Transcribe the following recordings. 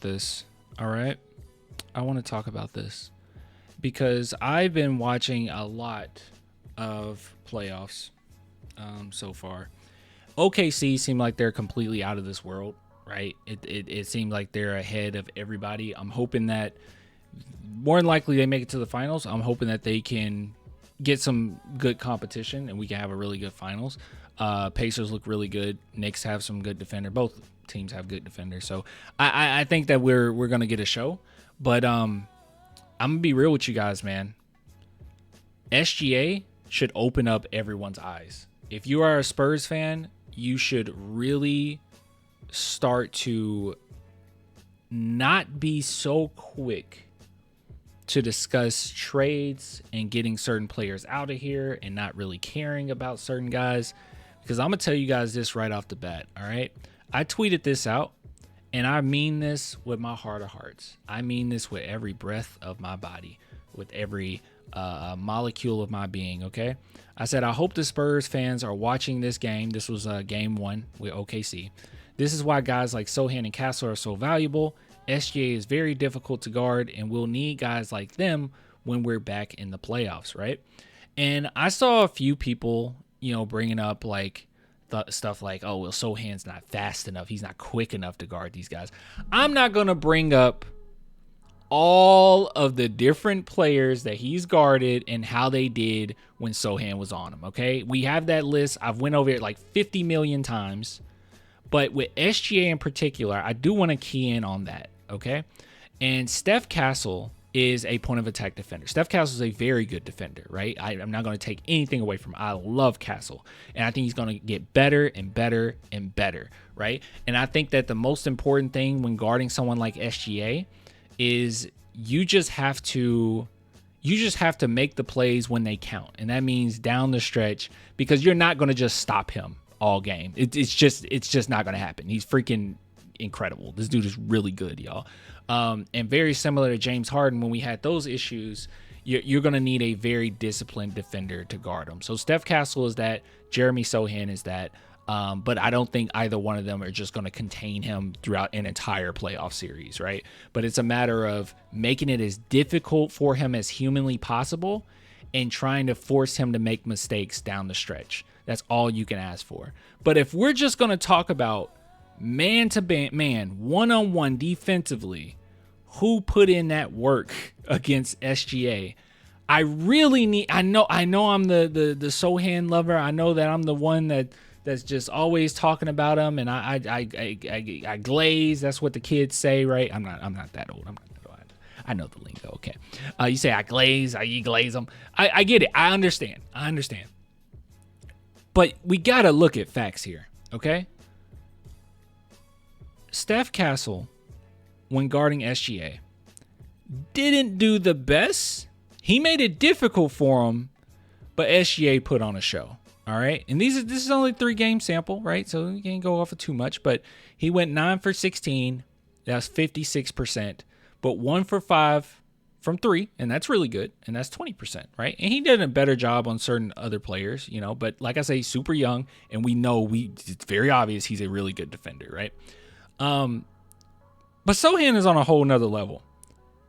this. All right. I want to talk about this because I've been watching a lot of playoffs so far. OKC seem like they're completely out of this world, right? It seemed like they're ahead of everybody. I'm hoping that more than likely they make it to the finals. I'm hoping that they can get some good competition and we can have a really good finals. Pacers look really good. Knicks have some good defender. Both teams have good defenders. So I think that we're gonna get a show. But I'm gonna be real with you guys, man. SGA should open up everyone's eyes. If you are a Spurs fan, you should really start to not be so quick to discuss trades and getting certain players out of here and not really caring about certain guys. Because I'm going to tell you guys this right off the bat, all right? I tweeted this out, and I mean this with my heart of hearts. I mean this with every breath of my body, with every molecule of my being, okay? I said, I hope the Spurs fans are watching this game. This was game 1 with OKC. This is why guys like Sochan and Castle are so valuable. SGA is very difficult to guard, and we'll need guys like them when we're back in the playoffs, right? And I saw a few people, bringing up like stuff like, oh, well, Sochan's not fast enough. He's not quick enough to guard these guys. I'm not going to bring up all of the different players that he's guarded and how they did when Sochan was on him, okay? We have that list. I've went over it like 50 million times. But with SGA in particular, I do want to key in on that, okay? And Steph Castle is a point of attack defender. Steph Castle is a very good defender, right? I'm not going to take anything away from him. I love Castle. And I think he's going to get better and better and better, right? And I think that the most important thing when guarding someone like SGA is you just have to make the plays when they count. And that means down the stretch, because you're not going to just stop him all game. It's just not going to happen. He's freaking incredible. This dude is really good, y'all. And very similar to James Harden, when we had those issues, you're going to need a very disciplined defender to guard him. So Steph Castle is that. Jeremy Sochan is that. But I don't think either one of them are just going to contain him throughout an entire playoff series, right? But it's a matter of making it as difficult for him as humanly possible and trying to force him to make mistakes down the stretch. That's all you can ask for. But if we're just going to talk about man-to-man, one-on-one defensively, who put in that work against SGA, I really need... I know I'm the Sochan lover. I know that I'm the one that's just always talking about him, and I glaze. That's what the kids say, right? I'm not that old. I know the lingo, okay. You say I glaze, you glaze them. I get it. I understand. But we got to look at facts here, okay? Steph Castle, when guarding SGA, didn't do the best. He made it difficult for him, but SGA put on a show, all right? And this is only 3-game sample, right? So you can't go off of too much, but he went 9 for 16. That's 56%, but 1 for 5 from 3, and that's really good, and that's 20%, right? And he did a better job on certain other players, but like I say, super young, and we know it's very obvious he's a really good defender, right? But Sochan is on a whole nother level,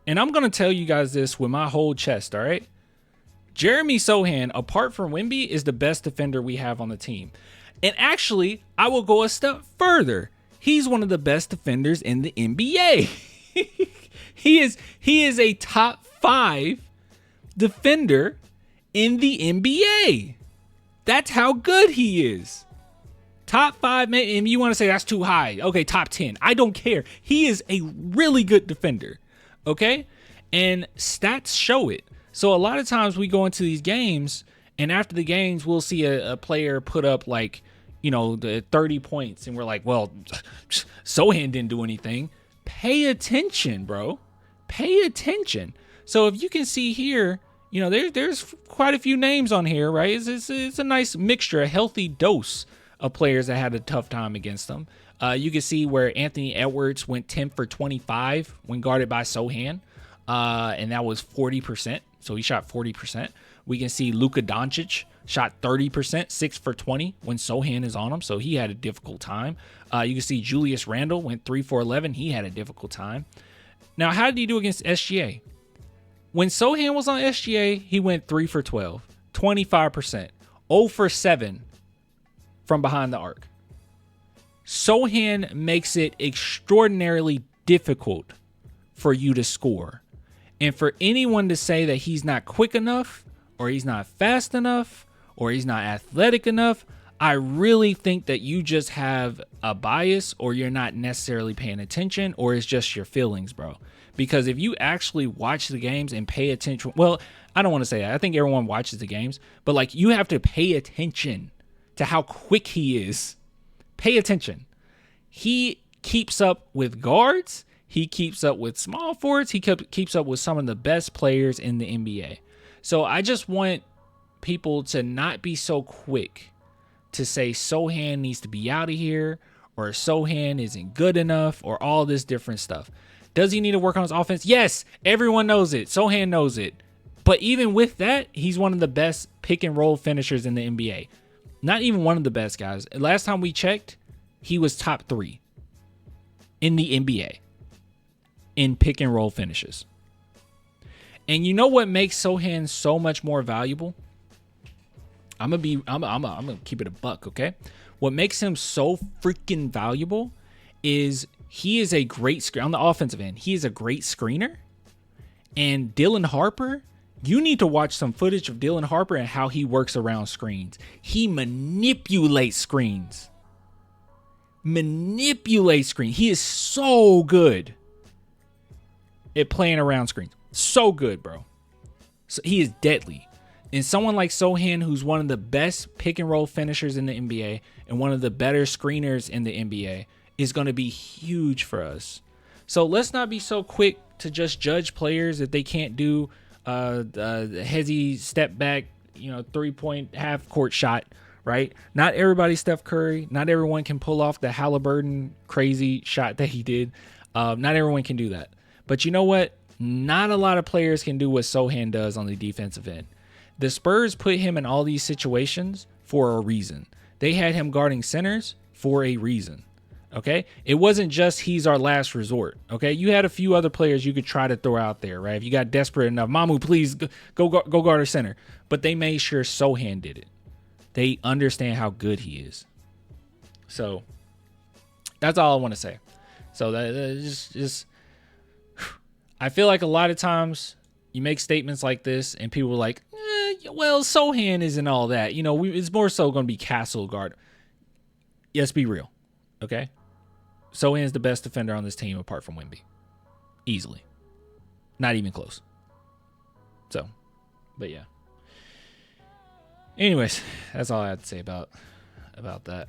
and I'm going to tell you guys this with my whole chest, all right? Jeremy Sochan, apart from Wemby, is the best defender we have on the team. And actually, I will go a step further. He's one of the best defenders in the NBA. He is a top 5 defender in the NBA. That's how good he is. Top 5, and you want to say that's too high. Okay, top 10. I don't care. He is a really good defender. Okay? And stats show it. So a lot of times we go into these games, and after the games, we'll see a player put up like, the 30 points, and we're like, well, Sochan didn't do anything. Pay attention, bro. Pay attention. So if you can see here, there's quite a few names on here, right? It's a nice mixture, a healthy dose of players that had a tough time against them. You can see where Anthony Edwards went 10 for 25 when guarded by Sochan, and that was 40%. so he shot 40%. We can see Luka Doncic shot 30%, 6 for 20 when Sochan is on him, so he had a difficult time. You can see Julius Randle went 3 for 11. He had a difficult time. Now, how did he do against SGA? When Sochan was on SGA, he went 3 for 12, 25%, 0 for 7 from behind the arc. Sochan makes it extraordinarily difficult for you to score. And for anyone to say that he's not quick enough, or he's not fast enough, or he's not athletic enough, I really think that you just have a bias, or you're not necessarily paying attention, or it's just your feelings, bro. Because if you actually watch the games and pay attention, well, I don't want to say that. I think everyone watches the games, but like you have to pay attention to how quick he is. Pay attention. He keeps up with guards. He keeps up with small forwards. He keeps up with some of the best players in the NBA. So I just want people to not be so quick to say Sochan needs to be out of here, or Sochan isn't good enough, or all this different stuff. Does he need to work on his offense? Yes, everyone knows it. Sochan knows it. But even with that, he's one of the best pick and roll finishers in the NBA. Not even one of the best guys. Last time we checked, he was top 3 in the NBA in pick and roll finishes. And you know what makes Sochan so much more valuable? I'm gonna keep it a buck, okay? What makes him so freaking valuable is he is a great screener on the offensive end. He is a great screener. And Dylan Harper, you need to watch some footage of Dylan Harper and how he works around screens. He manipulates screens. He is so good at playing around screens. So good, bro. So he is deadly. And someone like Sochan, who's one of the best pick and roll finishers in the NBA and one of the better screeners in the NBA, is going to be huge for us. So let's not be so quick to just judge players if they can't do hezzy step back, 3-point half court shot, right? Not everybody's Steph Curry. Not everyone can pull off the Halliburton crazy shot that he did. Not everyone can do that. But you know what? Not a lot of players can do what Sochan does on the defensive end. The Spurs put him in all these situations for a reason. They had him guarding centers for a reason. Okay, it wasn't just he's our last resort. Okay, you had a few other players you could try to throw out there, right? If you got desperate enough, Mamu, please go guard our center. But they made sure Sochan did it. They understand how good he is. So that's all I want to say. So that just I feel like a lot of times you make statements like this and people are like, well, Sochan isn't all that. It's more so going to be Castle guard. Let's be real, okay? Sochan's the best defender on this team apart from Wemby. Easily. Not even close. So, but yeah. Anyways, that's all I have to say about that.